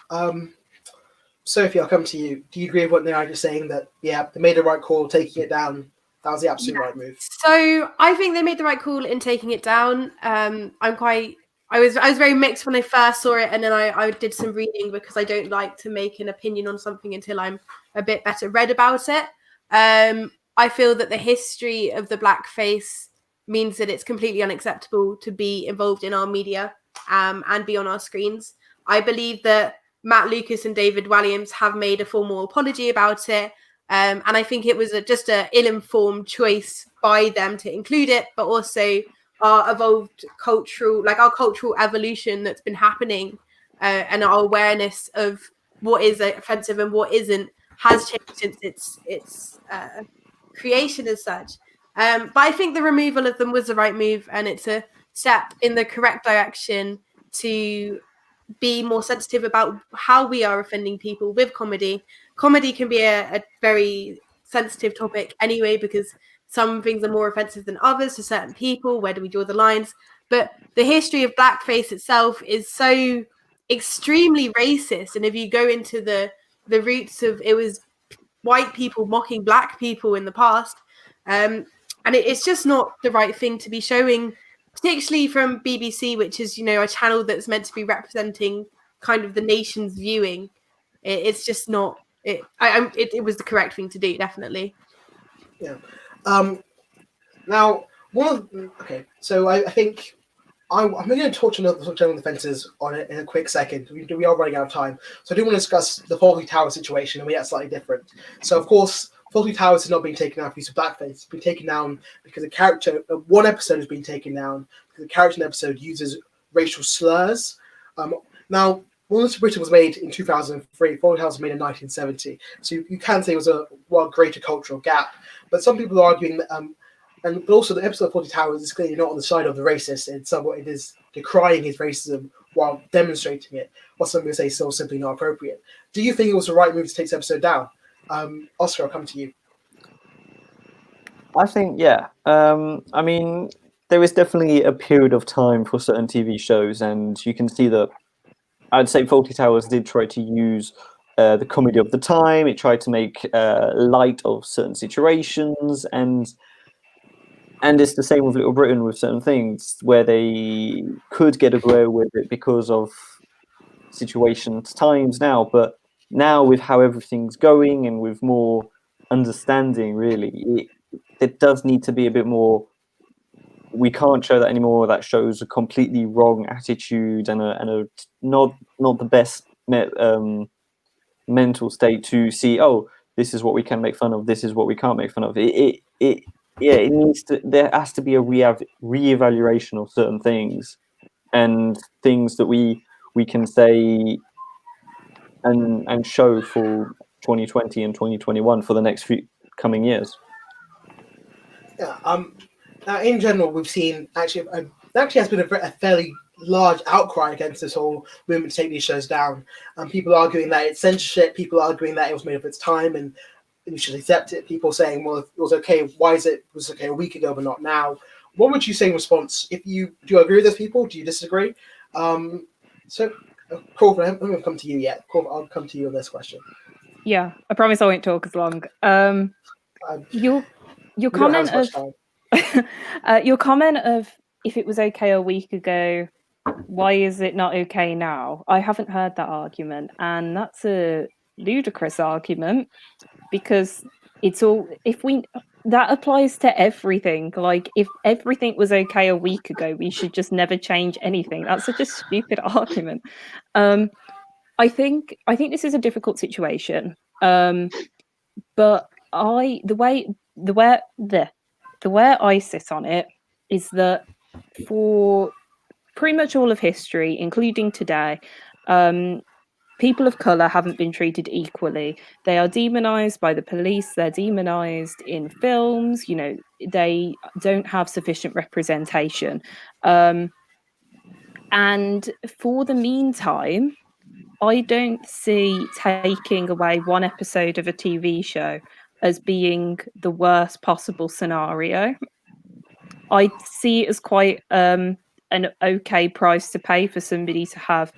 Sophie, I'll come to you. Do you agree with what Neeraj is saying, that they made the right call taking it down? That was the absolute right move. So I think they made the right call in taking it down. I was very mixed when I first saw it, and then I did some reading because I don't like to make an opinion on something until I'm a bit better read about it. I feel that the history of the blackface means that it's completely unacceptable to be involved in our media and be on our screens. I believe that Matt Lucas and David Walliams have made a formal apology about it. And I think it was just an ill-informed choice by them to include it, but also our evolved our cultural evolution that's been happening, and our awareness of what is offensive and what isn't has changed since its creation as such. But I think the removal of them was the right move, and it's a step in the correct direction to be more sensitive about how we are offending people with comedy. Comedy can be a very sensitive topic anyway, because some things are more offensive than others to certain people. Where do we draw the lines? But the history of blackface itself is so extremely racist. And if you go into the roots of, it was white people mocking black people in the past. And it's just not the right thing to be showing, particularly from BBC, which is, a channel that's meant to be representing kind of the nation's viewing. It's just not. It was the correct thing to do, definitely. Yeah. Now, so I think I'm going to touch on the general defences on it in a quick second. We are running out of time, so I do want to discuss the Fawlty Towers situation, and that's slightly different. So, of course, Fawlty Towers has not been taken down for use of blackface. It's been taken down because a character, one episode has been taken down because the character in the episode uses racial slurs. Now, Little Britain was made in 2003. Fawlty Towers was made in 1970. So you can say it was a greater cultural gap. But some people are arguing that, but also the episode of Fawlty Towers is clearly not on the side of the racist. It is decrying his racism while demonstrating it, or some people say still simply not appropriate. Do you think it was the right move to take this episode down? Oscar, I'll come to you. I think, yeah. I mean, there is definitely a period of time for certain TV shows, and you can see that I'd say Fawlty Towers did try to use the comedy of the time. It tried to make light of certain situations, and it's the same with Little Britain with certain things where they could get away with it because of situations, times now. But now, with how everything's going and with more understanding, really, it does need to be a bit more. We can't show that anymore. That shows a completely wrong attitude and a not the best mental state to see. Oh, this is what we can make fun of. This is what we can't make fun of. It needs to. There has to be a reevaluation of certain things and things that we can say and show for 2020 and 2021 for the next few coming years. Yeah. In general, we've seen actually has been a fairly large outcry against this whole movement to take these shows down. People arguing that it's censorship. People arguing that it was made of its time and you should accept it. People saying, "Well, if it was okay, why is it was okay a week ago but not now?" What would you say in response? Do you agree with those people? Do you disagree? Crawford, I haven't come to you yet. Crawford, I'll come to you on this question. Yeah, I promise I won't talk as long. Your comment of your comment of if it was okay a week ago, why is it not okay now? I haven't heard that argument, and that's a ludicrous argument because it's all that applies to everything. Like if everything was okay a week ago, we should just never change anything. That's such a stupid argument. I think this is a difficult situation. But the way I sit on it is that for pretty much all of history, including today, people of colour haven't been treated equally. They are demonized by the police. They're demonized in films. You know, they don't have sufficient representation. And for the meantime, I don't see taking away one episode of a TV show as being the worst possible scenario. I see it as quite an okay price to pay for somebody to have,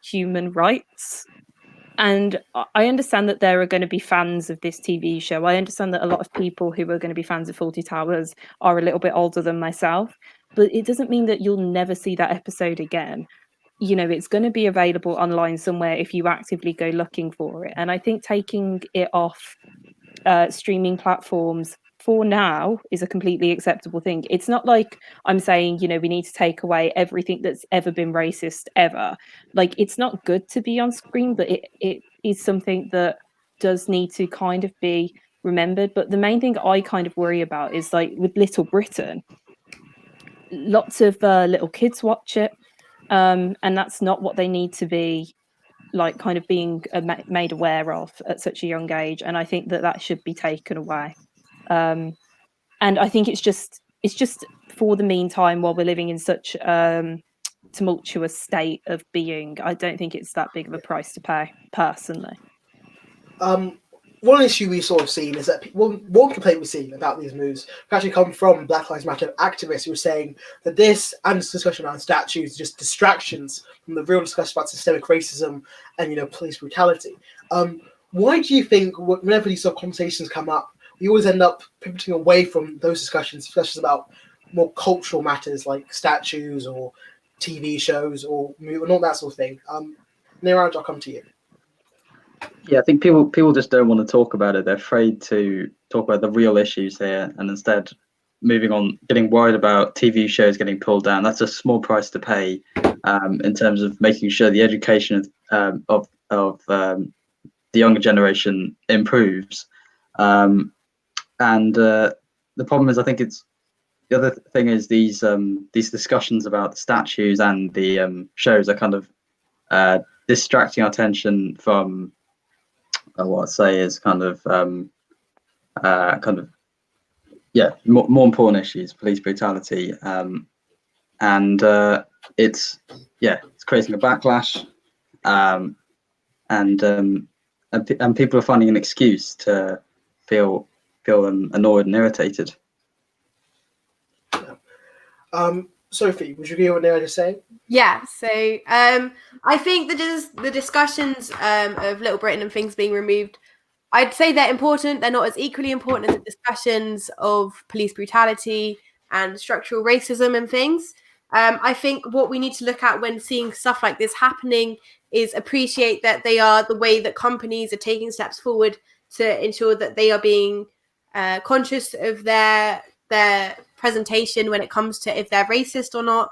human rights. And I understand that there are going to be fans of this TV show. I understand that a lot of people who are going to be fans of Fawlty Towers are a little bit older than myself, but it doesn't mean that you'll never see that episode again. It's going to be available online somewhere if you actively go looking for it. And I think taking it off streaming platforms for now is a completely acceptable thing. It's not like I'm saying, we need to take away everything that's ever been racist ever. Like, it's not good to be on screen, but it is something that does need to kind of be remembered. But the main thing I kind of worry about is, like, with Little Britain, lots of little kids watch it. And that's not what they need to be, like, kind of being made aware of at such a young age. And I think that should be taken away. And I think it's just for the meantime, while we're living in such tumultuous state of being, I don't think it's that big of a price to pay, personally. One issue we've sort of seen is that one complaint we've seen about these moves actually come from Black Lives Matter activists who are saying that this and this discussion around statues are just distractions from the real discussion about systemic racism and police brutality. Why do you think whenever these sort of conversations come up, we always end up pivoting away from those discussions about more cultural matters like statues or TV shows or all that sort of thing? Neeraj, I'll come to you. Yeah, I think people just don't want to talk about it. They're afraid to talk about the real issues here, and instead moving on, getting worried about TV shows getting pulled down. That's a small price to pay in terms of making sure the education of the younger generation improves. And the problem is, I think the other thing is these discussions about the statues and the shows are kind of distracting our attention from what I'd say is kind of more important issues, police brutality, and it's creating a backlash, and people are finding an excuse to feel annoyed and irritated. Sophie, would you agree with what Neeraj is saying? Yeah, so I think that the discussions of Little Britain and things being removed, I'd say they're important. They're not as equally important as the discussions of police brutality and structural racism and things. I think what we need to look at when seeing stuff like this happening is appreciate that they are the way that companies are taking steps forward to ensure that they are being conscious of their presentation when it comes to if they're racist or not.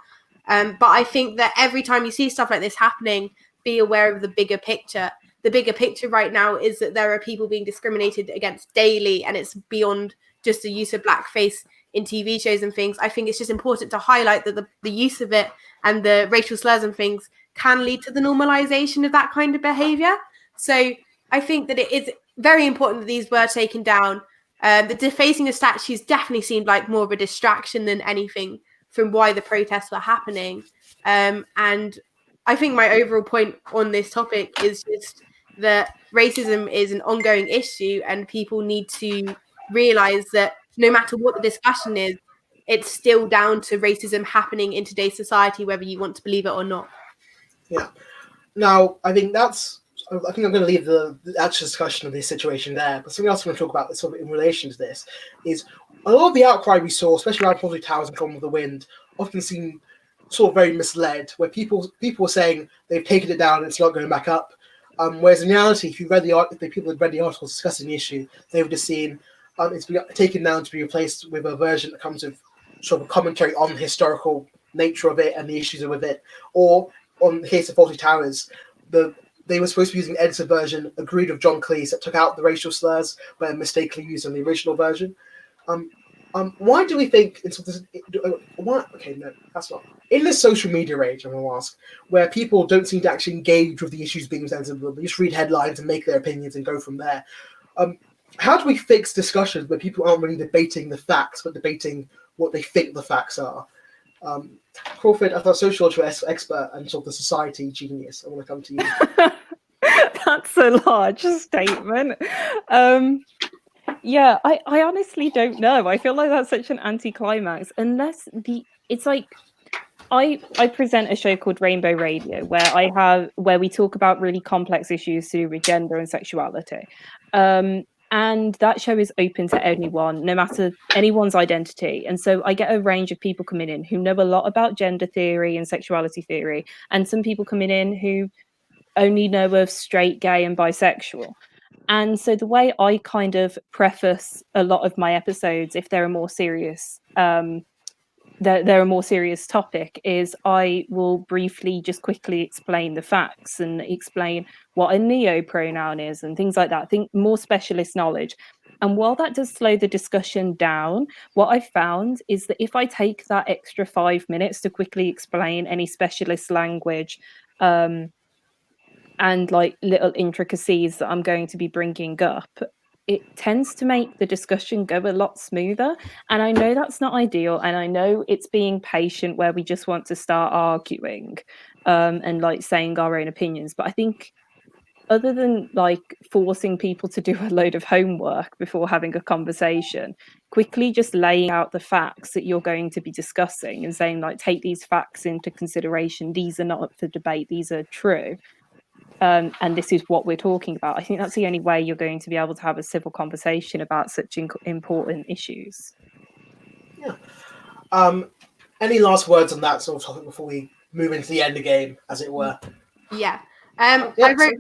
But I think that every time you see stuff like this happening, be aware of the bigger picture. The bigger picture right now is that there are people being discriminated against daily, and it's beyond just the use of blackface in TV shows and things. I think it's just important to highlight that the use of it and the racial slurs and things can lead to the normalization of that kind of behavior. So I think that it is very important that these were taken down. The defacing of statues definitely seemed like more of a distraction than anything from why the protests were happening. And I think my overall point on this topic is just that racism is an ongoing issue, and people need to realize that no matter what the discussion is, it's still down to racism happening in today's society, whether you want to believe it or not. Yeah. Now, I think I'm going to leave the actual discussion of this situation there. But something else I'm going to talk about sort of in relation to this is a lot of the outcry we saw, especially around Fawlty Towers and Gone with the Wind, often seemed sort of very misled, where people were saying they've taken it down and it's not going back up. Whereas in reality, if the people had read the articles discussing the issue, they would have seen it's been taken down to be replaced with a version that comes with sort of commentary on the historical nature of it and the issues with it. Or on the case of Fawlty Towers, they were supposed to be using an edited version, agreed with John Cleese, that took out the racial slurs, but mistakenly used on the original version. Why do we think it's why? Okay, no, that's not. In this social media age, I'm going to ask, where people don't seem to actually engage with the issues being presented, they just read headlines and make their opinions and go from there. How do we fix discussions where people aren't really debating the facts, but debating what they think the facts are? Crawford, as a social expert and sort of the society genius, I want to come to you. That's a large statement. Yeah, I honestly don't know. I feel like that's such an anticlimax. Unless it's like I present a show called Rainbow Radio where we talk about really complex issues to do with gender and sexuality. And that show is open to anyone, no matter anyone's identity. And so I get a range of people coming in who know a lot about gender theory and sexuality theory, and some people coming in who only know of straight, gay, and bisexual. And so the way I kind of preface a lot of my episodes, if they're a more serious they're a more serious topic, is I will briefly just quickly explain the facts and explain what a neo pronoun is and things like that. I think more specialist knowledge. And while that does slow the discussion down, what I found is that if I take that extra 5 minutes to quickly explain any specialist language and like little intricacies that I'm going to be bringing up, it tends to make the discussion go a lot smoother. And I know that's not ideal, and I know it's being patient where we just want to start arguing and like saying our own opinions. But I think other than like forcing people to do a load of homework before having a conversation, quickly just laying out the facts that you're going to be discussing and saying like, take these facts into consideration, these are not up for debate, these are true. And this is what we're talking about. I think that's the only way you're going to be able to have a civil conversation about such important issues. Yeah. Any last words on that sort of topic before we move into the end of game, as it were? Yeah. I wrote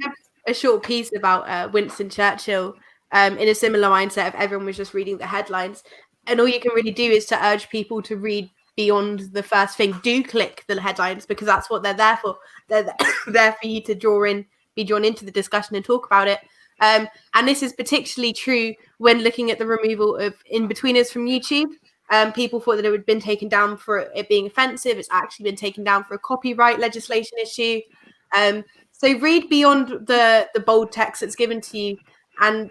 a short piece about Winston Churchill in a similar mindset of everyone was just reading the headlines. And all you can really do is to urge people to read beyond the first thing. Do click the headlines, because that's what they're there for. They're there for you to be drawn into the discussion and talk about it. And this is particularly true when looking at the removal of in-betweeners from YouTube. People thought that it had been taken down for it being offensive. It's actually been taken down for a copyright legislation issue. So read beyond the bold text that's given to you, and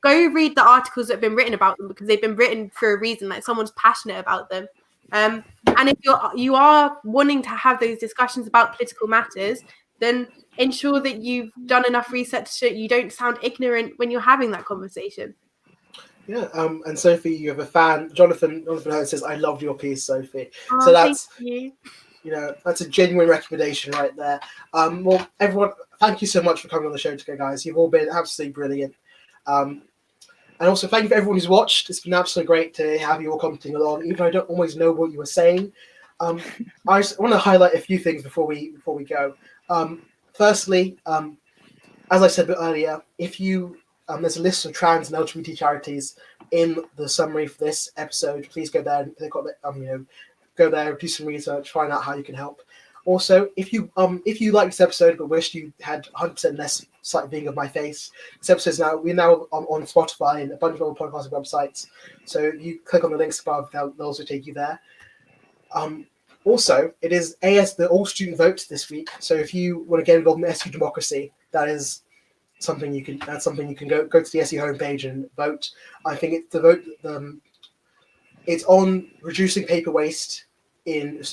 go read the articles that have been written about them, because they've been written for a reason. Like, someone's passionate about them. And if you are wanting to have those discussions about political matters, then ensure that you've done enough research so you don't sound ignorant when you're having that conversation. Yeah, and Sophie, you have a fan. Jonathan Hurd says, "I loved your piece, Sophie." Oh, so that's thank you. That's a genuine recommendation right there. Well, everyone, thank you so much for coming on the show today, guys. You've all been absolutely brilliant. And also, thank you for everyone who's watched. It's been absolutely great to have you all commenting along, even though I don't always know what you were saying. I just want to highlight a few things before we go. Firstly, as I said a bit earlier, if you there's a list of trans and LGBT charities in the summary for this episode. Please go there and click on it. Go there, do some research, find out how you can help. Also, if you like this episode but wished you had 100% less sight viewing of my face, this episode we're now on Spotify and a bunch of other podcasting websites. So you click on the links above; they'll also take you there. Also, it is the all-student vote this week. So if you want to get involved in SU democracy, that is something you can go to the SE homepage and vote. I think it's the vote. It's on reducing paper waste in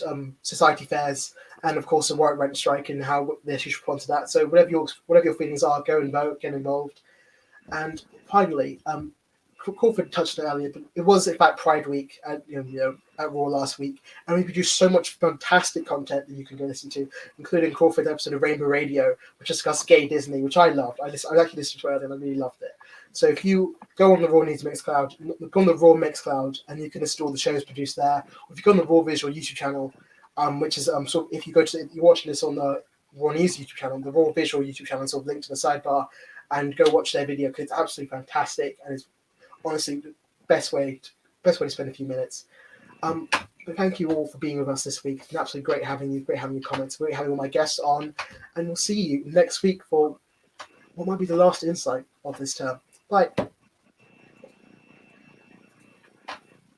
society fairs, and of course the warrant rent strike and how the issue should respond to that. So whatever your feelings are, go and vote, get involved. And finally, Crawford touched on it earlier, but it was in fact Pride Week at Raw last week, and we produced so much fantastic content that you can go listen to, including Crawford's episode of Rainbow Radio, which discussed gay Disney, which I loved. I actually listened to it and I really loved it. So if you go on the Raw News Mixcloud, go on the Raw Mixcloud, and you can listen to all the shows produced there. Or if you go on the Raw Visual YouTube channel, which is sort of, if you're watching this on the Raw News YouTube channel, the Raw Visual YouTube channel is sort of linked to the sidebar, and go watch their video because it's absolutely fantastic and it's honestly the best way to spend a few minutes. But thank you all for being with us this week. It's been absolutely great having you, great having your comments, great having all my guests on, and we'll see you next week for what might be the last insight of this term. Bye.